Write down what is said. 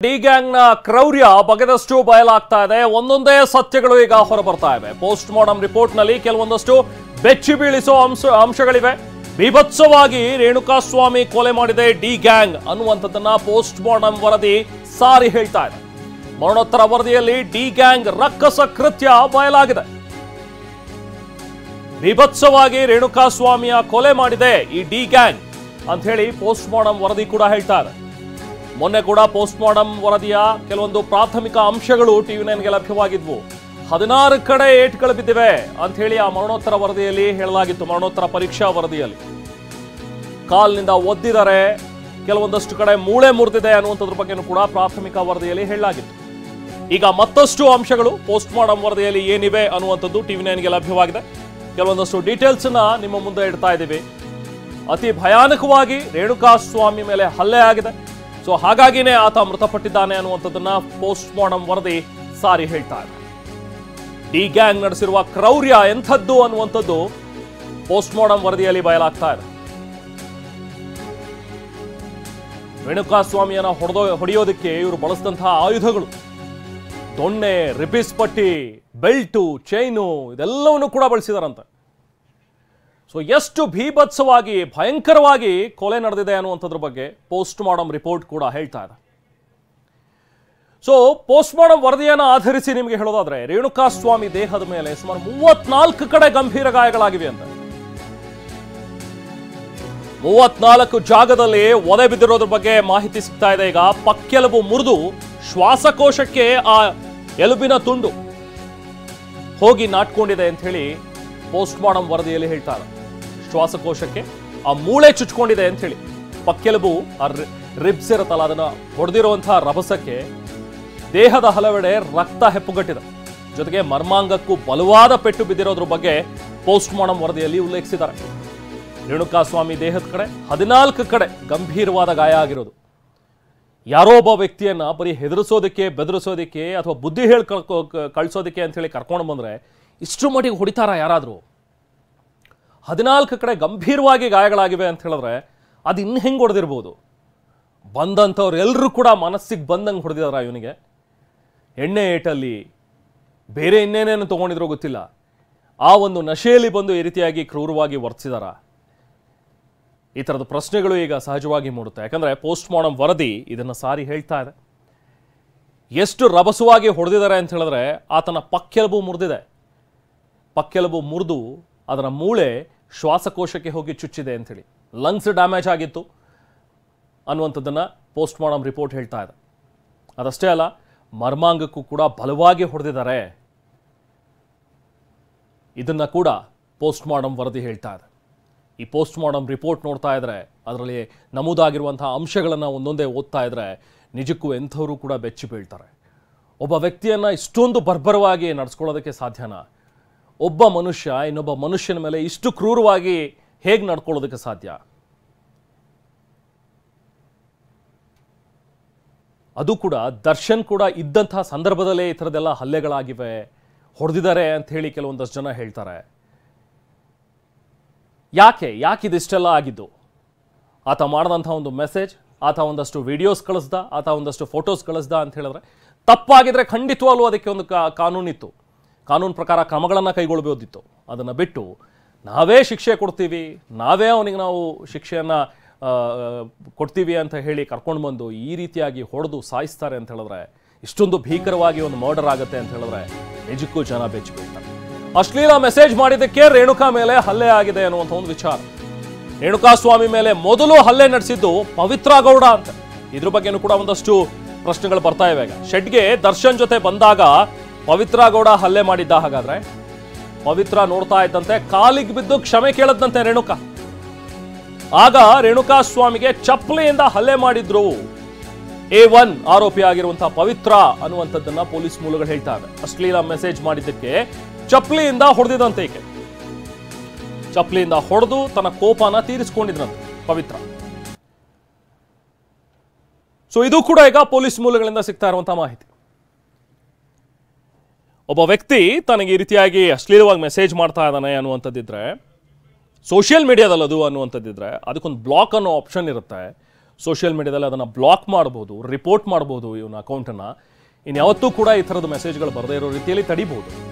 D ಗ್ಯಾಂಗ್ನ ಕ್ರೌರ್ಯ ಬಗೆದಷ್ಟು ಬಯಲಾಗ್ತಾ ಇದೆ. ಒಂದೊಂದೇ ಸತ್ಯಗಳು ಈಗ ಹೊರಬರ್ತಾ ಇವೆ. ಪೋಸ್ಟ್ ಮಾರ್ಟಂ ರಿಪೋರ್ಟ್ನಲ್ಲಿ ಕೆಲವೊಂದಷ್ಟು ಬೆಚ್ಚಿ ಬೀಳಿಸೋ ಅಂಶಗಳಿವೆ. ಬೀಭತ್ಸವಾಗಿ ರೇಣುಕಾಸ್ವಾಮಿ ಕೊಲೆ ಮಾಡಿದೆ ಡಿ ಗ್ಯಾಂಗ್ ಅನ್ನುವಂಥದ್ದನ್ನ ಪೋಸ್ಟ್ ಮಾರ್ಟಂ ವರದಿ ಸಾರಿ ಹೇಳ್ತಾ ಇದೆ. ಮರಣೋತ್ತರ ವರದಿಯಲ್ಲಿ ಡಿ ಗ್ಯಾಂಗ್ ರಕ್ಕಸ ಕೃತ್ಯ ಬಯಲಾಗಿದೆ. ಬೀಭತ್ಸವಾಗಿ ರೇಣುಕಾಸ್ವಾಮಿಯ ಕೊಲೆ ಮಾಡಿದೆ ಈ ಡಿ ಗ್ಯಾಂಗ್ ಅಂತ ಹೇಳಿ ಪೋಸ್ಟ್ ಮಾರ್ಟಂ ವರದಿ ಕೂಡ ಹೇಳ್ತಾ ಇದೆ. ಮೊನ್ನೆ ಕೂಡ ಪೋಸ್ಟ್ ಮಾರ್ಟಂ ವರದಿಯ ಕೆಲವೊಂದು ಪ್ರಾಥಮಿಕ ಅಂಶಗಳು ಟಿವಿ9ಗೆ ಲಭ್ಯವಾಗಿದ್ವು. 16 ಕಡೆ ಏಟ್ಗಳು ಬಿದ್ದಿವೆ ಅಂತ ಹೇಳಿ ಆ ಮರಣೋತ್ತರ ವರದಿಯಲ್ಲಿ ಹೇಳಲಾಗಿತ್ತು. ಮರಣೋತ್ತರ ಪರೀಕ್ಷಾ ವರದಿಯಲ್ಲಿ ಕಾಲ್ನಿಂದ ಒದ್ದಿದ್ದಾರೆ, ಕೆಲವೊಂದಷ್ಟು ಕಡೆ ಮೂಳೆ ಮುರಿದಿದೆ ಅನ್ನುವಂಥದ್ರ ಬಗ್ಗೆನೂ ಕೂಡ ಪ್ರಾಥಮಿಕ ವರದಿಯಲ್ಲಿ ಹೇಳಲಾಗಿತ್ತು. ಈಗ ಮತ್ತಷ್ಟು ಅಂಶಗಳು ಪೋಸ್ಟ್ ಮಾರ್ಟಂ ವರದಿಯಲ್ಲಿ ಏನಿವೆ ಅನ್ನುವಂಥದ್ದು ಟಿವಿ9ಗೆ ಲಭ್ಯವಾಗಿದೆ. ಕೆಲವೊಂದಷ್ಟು ಡೀಟೇಲ್ಸ್ ಅನ್ನ ನಿಮ್ಮ ಮುಂದೆ ಇಡ್ತಾ ಇದ್ದೀವಿ. ಅತಿ ಭಯಾನಕವಾಗಿ ರೇಣುಕಾಸ್ವಾಮಿ ಮೇಲೆ ಹಲ್ಲೆ ಆಗಿದೆ. ಸೊ ಹಾಗಾಗಿನೇ ಆತ ಮೃತಪಟ್ಟಿದ್ದಾನೆ ಅನ್ನುವಂಥದ್ದನ್ನ ಪೋಸ್ಟ್ ಮಾರ್ಟಂ ವರದಿ ಸಾರಿ ಹೇಳ್ತಾ ಇದೆ. ಡಿ ಗ್ಯಾಂಗ್ ನಡೆಸಿರುವ ಕ್ರೌರ್ಯ ಎಂಥದ್ದು ಅನ್ನುವಂಥದ್ದು ಪೋಸ್ಟ್ ಮಾರ್ಟಂ ವರದಿಯಲ್ಲಿ ಬಯಲಾಗ್ತಾ ಇದೆ. ರೇಣುಕಾಸ್ವಾಮಿಯನ್ನ ಹೊಡೆಯೋದಕ್ಕೆ ಇವರು ಬಳಸಿದಂತಹ ಆಯುಧಗಳು ದೊಣ್ಣೆ, ರಿಬಿಸ್ ಪಟ್ಟಿ, ಬೆಲ್ಟು, ಚೈನು ಇದೆಲ್ಲವನ್ನು ಕೂಡ ಬಳಸಿದಾರಂತೆ. ಸೊ ಎಷ್ಟು ಭೀಭತ್ಸವಾಗಿ ಭಯಂಕರವಾಗಿ ಕೊಲೆ ನಡೆದಿದೆ ಅನ್ನುವಂಥದ್ರ ಬಗ್ಗೆ ಪೋಸ್ಟ್ ಮಾರ್ಟಂ ರಿಪೋರ್ಟ್ ಕೂಡ ಹೇಳ್ತಾ ಇದೆ. ಸೊ ಪೋಸ್ಟ್ ಮಾರ್ಟಂ ವರದಿಯನ್ನು ಆಧರಿಸಿ ನಿಮಗೆ ಹೇಳೋದಾದ್ರೆ ರೇಣುಕಾಸ್ವಾಮಿ ದೇಹದ ಮೇಲೆ ಸುಮಾರು 34 ಕಡೆ ಗಂಭೀರ ಗಾಯಗಳಾಗಿವೆ ಅಂತ. 34 ಜಾಗದಲ್ಲಿ ಒದೆ ಬಿದ್ದಿರೋದ್ರ ಬಗ್ಗೆ ಮಾಹಿತಿ ಸಿಗ್ತಾ ಇದೆ. ಈಗ ಪಕ್ಕೆಲುಬು ಮುರಿದು ಶ್ವಾಸಕೋಶಕ್ಕೆ ಆ ಎಲುಬಿನ ತುಂಡು ಹೋಗಿ ನಾಟ್ಕೊಂಡಿದೆ ಅಂತ ಹೇಳಿ ಪೋಸ್ಟ್ ಮಾರ್ಟಂ ವರದಿಯಲ್ಲಿ ಹೇಳ್ತಾರೆ. ಶ್ವಾಸಕೋಶಕ್ಕೆ ಆ ಮೂಳೆ ಚುಚ್ಕೊಂಡಿದೆ ಅಂತ ಹೇಳಿ, ಪಕ್ಕೆಲುಬು ಆ ರಿಬ್ಸ್ ಇರುತ್ತಲ್ಲ ಅದನ್ನ ಹೊಡೆದಿರುವಂತಹ ರಭಸಕ್ಕೆ ದೇಹದ ಹಲವೆಡೆ ರಕ್ತ ಹೆಪ್ಪುಗಟ್ಟಿದೆ. ಜೊತೆಗೆ ಮರ್ಮಾಂಗಕ್ಕೂ ಬಲವಾದ ಪೆಟ್ಟು ಬಿದ್ದಿರೋದ್ರ ಬಗ್ಗೆ ಪೋಸ್ಟ್ ಮಾರ್ಟಂ ವರದಿಯಲ್ಲಿ ಉಲ್ಲೇಖಿಸಿದ್ದಾರೆ. ರೇಣುಕಾಸ್ವಾಮಿ ದೇಹದ ಕಡೆ 14 ಕಡೆ ಗಂಭೀರವಾದ ಗಾಯ ಆಗಿರೋದು. ಯಾರೋ ಒಬ್ಬ ವ್ಯಕ್ತಿಯನ್ನ ಬರೀ ಹೆದರಿಸೋದಕ್ಕೆ, ಬೆದರಿಸೋದಕ್ಕೆ ಅಥವಾ ಬುದ್ಧಿ ಹೇಳಿ ಕಳಿಸೋದಕ್ಕೆ ಅಂತ ಹೇಳಿ ಕರ್ಕೊಂಡು ಬಂದ್ರೆ ಇಷ್ಟು ಮಟ್ಟಿಗೆ ಹೊಡಿತಾರ ಯಾರಾದರೂ? 14 ಕಡೆ ಗಂಭೀರವಾಗಿ ಗಾಯಗಳಾಗಿವೆ ಅಂತ ಹೇಳಿದ್ರೆ ಅದು ಇನ್ನು ಹೆಂಗೆ ಹೊಡೆದಿರ್ಬೋದು? ಬಂದಂಥವ್ರು ಎಲ್ಲರೂ ಕೂಡ ಮನಸ್ಸಿಗೆ ಬಂದಂಗೆ ಹೊಡೆದಿದಾರ ಇವನಿಗೆ? ಎಣ್ಣೆ ಏಟಲ್ಲಿ ಬೇರೆ ಇನ್ನೇನೇನು ತೊಗೊಂಡಿದ್ರೋ ಗೊತ್ತಿಲ್ಲ, ಆ ಒಂದು ನಶೆಯಲ್ಲಿ ಬಂದು ಈ ರೀತಿಯಾಗಿ ಕ್ರೂರವಾಗಿ ವರ್ತಿಸಿದಾರ? ಈ ಥರದ ಪ್ರಶ್ನೆಗಳು ಈಗ ಸಹಜವಾಗಿ ಮೂಡುತ್ತೆ. ಯಾಕಂದರೆ ಪೋಸ್ಟ್ ಮಾರ್ಟಂ ವರದಿ ಇದನ್ನು ಸಾರಿ ಹೇಳ್ತಾ ಇದೆ. ಎಷ್ಟು ರಭಸವಾಗಿ ಹೊಡೆದಿದ್ದಾರೆ ಅಂತ ಹೇಳಿದ್ರೆ ಆತನ ಪಕ್ಕೆಲುಬು ಮುರಿದಿದೆ. ಪಕ್ಕೆಲುಬು ಮುರಿದು ಅದರ ಮೂಳೆ ಶ್ವಾಸಕೋಶಕ್ಕೆ ಹೋಗಿ ಚುಚ್ಚಿದೆ ಅಂಥೇಳಿ, ಲಂಗ್ಸ್ ಡ್ಯಾಮೇಜ್ ಆಗಿತ್ತು ಅನ್ನುವಂಥದ್ದನ್ನು ಪೋಸ್ಟ್ ಮಾರ್ಟಂ ರಿಪೋರ್ಟ್ ಹೇಳ್ತಾ ಇದೆ. ಅದಷ್ಟೇ ಅಲ್ಲ, ಮರ್ಮಾಂಗಕ್ಕೂ ಕೂಡ ಬಲವಾಗಿ ಹೊಡೆದಿದ್ದಾರೆ. ಇದನ್ನು ಕೂಡ ಪೋಸ್ಟ್ ಮಾರ್ಟಂ ವರದಿ ಹೇಳ್ತಾ ಇದೆ. ಈ ಪೋಸ್ಟ್ ಮಾರ್ಟಂ ರಿಪೋರ್ಟ್ ನೋಡ್ತಾ ಇದ್ರೆ ಅದರಲ್ಲಿ ನಮೂದಾಗಿರುವಂತಹ ಅಂಶಗಳನ್ನು ಒಂದೊಂದೇ ಓದ್ತಾ ಇದ್ರೆ ನಿಜಕ್ಕೂ ಎಂಥವರು ಕೂಡ ಬೆಚ್ಚಿ ಬೀಳ್ತಾರೆ. ಒಬ್ಬ ವ್ಯಕ್ತಿಯನ್ನು ಇಷ್ಟೊಂದು ಬರ್ಬರವಾಗಿ ನಡೆಸ್ಕೊಳ್ಳೋದಕ್ಕೆ ಸಾಧ್ಯನಾ? ಒಬ್ಬ ಮನುಷ್ಯ ಇನ್ನೊಬ್ಬ ಮನುಷ್ಯನ ಮೇಲೆ ಇಷ್ಟು ಕ್ರೂರವಾಗಿ ಹೇಗೆ ನಡ್ಕೊಳ್ಳೋದಕ್ಕೆ ಸಾಧ್ಯ? ಅದು ಕೂಡ ದರ್ಶನ್ ಕೂಡ ಇದ್ದಂತಹ ಸಂದರ್ಭದಲ್ಲೇ ಈ ಥರದ್ದೆಲ್ಲ ಹಲ್ಲೆಗಳಾಗಿವೆ, ಹೊಡೆದಿದ್ದಾರೆ ಅಂತ ಹೇಳಿ ಕೆಲವೊಂದಷ್ಟು ಜನ ಹೇಳ್ತಾರೆ. ಯಾಕೆ ಇದಿಷ್ಟೆಲ್ಲ ಆಗಿದ್ದು? ಆತ ಮಾಡಿದಂಥ ಒಂದು ಮೆಸೇಜ್, ಆತ ಒಂದಷ್ಟು ವಿಡಿಯೋಸ್ ಕಳಿಸ್ದ, ಆತ ಒಂದಷ್ಟು ಫೋಟೋಸ್ ಕಳಿಸ್ದ ಅಂತ ಹೇಳಿದ್ರೆ ತಪ್ಪಾಗಿದ್ರೆ ಖಂಡಿತವಾಗ್ಲೂ ಅದಕ್ಕೆ ಒಂದು ಕಾನೂನಿತ್ತು. ಕಾನೂನು ಪ್ರಕಾರ ಕ್ರಮಗಳನ್ನು ಕೈಗೊಳ್ಳಬಹುದಿತ್ತು. ಅದನ್ನು ಬಿಟ್ಟು ನಾವೇ ಶಿಕ್ಷೆ ಕೊಡ್ತೀವಿ, ನಾವೇ ಅವನಿಗೆ ನಾವು ಶಿಕ್ಷೆಯನ್ನು ಕೊಡ್ತೀವಿ ಅಂತ ಹೇಳಿ ಕರ್ಕೊಂಡು ಬಂದು ಈ ರೀತಿಯಾಗಿ ಹೊಡೆದು ಸಾಯಿಸ್ತಾರೆ ಅಂತ ಹೇಳಿದ್ರೆ, ಇಷ್ಟೊಂದು ಭೀಕರವಾಗಿ ಒಂದು ಮರ್ಡರ್ ಆಗುತ್ತೆ ಅಂತ ಹೇಳಿದ್ರೆ ನಿಜಕ್ಕೂ ಜನ ಬೆಚ್ಚಿ ಬೀಳ್ತಾರೆ. ಅಶ್ಲೀಲ ಮೆಸೇಜ್ ಮಾಡಿದ್ದಕ್ಕೆ ರೇಣುಕಾ ಮೇಲೆ ಹಲ್ಲೆ ಆಗಿದೆ ಅನ್ನುವಂಥ ಒಂದು ವಿಚಾರ. ರೇಣುಕಾಸ್ವಾಮಿ ಮೇಲೆ ಮೊದಲು ಹಲ್ಲೆ ನಡೆಸಿದ್ದು ಪವಿತ್ರ ಗೌಡ ಅಂತ. ಇದ್ರ ಬಗ್ಗೆನೂ ಕೂಡ ಒಂದಷ್ಟು ಪ್ರಶ್ನೆಗಳು ಬರ್ತಾ ಇವೆ. ಶೆಡ್ಗೆ ದರ್ಶನ್ ಜೊತೆ ಬಂದಾಗ ಪವಿತ್ರ ಗೌಡ ಹಲ್ಲೆ ಮಾಡಿದ್ದ? ಹಾಗಾದ್ರೆ ಪವಿತ್ರ ನೋಡ್ತಾ ಇದ್ದಂತೆ ಕಾಲಿಗೆ ಬಿದ್ದು ಕ್ಷಮೆ ಕೇಳದಂತೆ ರೇಣುಕಾ. ಆಗ ರೇಣುಕಾಸ್ವಾಮಿಗೆ ಚಪ್ಪಲಿಯಿಂದ ಹಲ್ಲೆ ಮಾಡಿದ್ರು A1 ಆರೋಪಿ ಆಗಿರುವಂತಹ ಪವಿತ್ರ ಅನ್ನುವಂಥದ್ದನ್ನ ಪೊಲೀಸ್ ಮೂಲಗಳು ಹೇಳ್ತಾ ಇವೆ. ಅಶ್ಲೀಲ ಮೆಸೇಜ್ ಮಾಡಿದ್ದಕ್ಕೆ ಚಪ್ಪಲಿಯಿಂದ ಹೊಡೆದಿದಂತೆ ಈಕೆ. ಚಪ್ಪಲಿಯಿಂದ ಹೊಡೆದು ತನ್ನ ಕೋಪನ ತೀರಿಸಿಕೊಂಡಿದ್ರಂತೆ ಪವಿತ್ರ. ಸೊ ಇದು ಕೂಡ ಈಗ ಪೊಲೀಸ್ ಮೂಲಗಳಿಂದ ಸಿಗ್ತಾ ಇರುವಂತಹ ಮಾಹಿತಿ. ಒಬ್ಬ ವ್ಯಕ್ತಿ ತನಗೆ ಈ ರೀತಿಯಾಗಿ ಅಶ್ಲೀಲವಾಗಿ ಮೆಸೇಜ್ ಮಾಡ್ತಾ ಇದ್ದಾನೆ ಅನ್ನುವಂಥದ್ದಿದ್ರೆ, ಸೋಷಿಯಲ್ ಮೀಡಿಯಾದಲ್ಲದು ಅನ್ನುವಂಥದ್ದಿದ್ರೆ ಅದಕ್ಕೊಂದು ಬ್ಲಾಕ್ ಅನ್ನೋ ಆಪ್ಷನ್ ಇರುತ್ತೆ. ಸೋಷಿಯಲ್ ಮೀಡಿಯಾದಲ್ಲಿ ಅದನ್ನು ಬ್ಲಾಕ್ ಮಾಡ್ಬೋದು, ರಿಪೋರ್ಟ್ ಮಾಡ್ಬೋದು ಇವನ ಅಕೌಂಟನ್ನು. ಇನ್ಯಾವತ್ತೂ ಕೂಡ ಈ ಥರದ ಮೆಸೇಜ್ಗಳು ಬರದೇ ಇರೋ ರೀತಿಯಲ್ಲಿ ತಡಿಬೋದು.